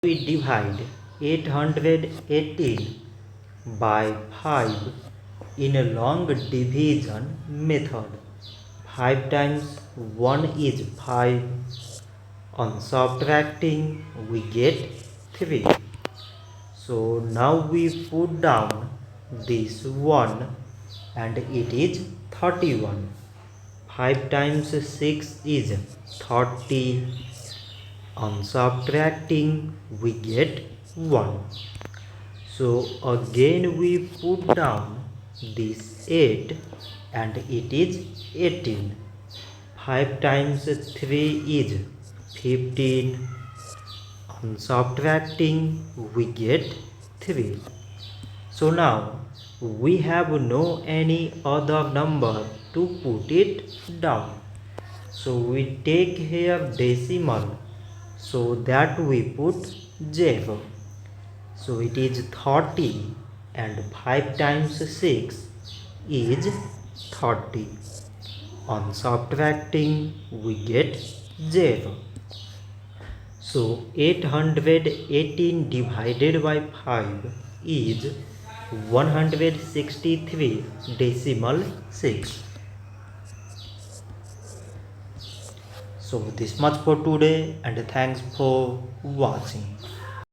We divide 818 by 5 in a long division method. 5 times 1 is 5. On subtracting we get 3. So now we put down this 1 and it is 31. 5 times 6 is 30. On subtracting we get 1. So again we put down this 8 and it is 18. 5 times 3 is 15. On subtracting we get 3. So now we have no any other number to put it down. So we take here decimal, so that we put 0. So it is 30 and 5 times 6 is 30. On subtracting we get 0. So 818 divided by 5 is 163 decimal 6. So this much for today and thanks for watching.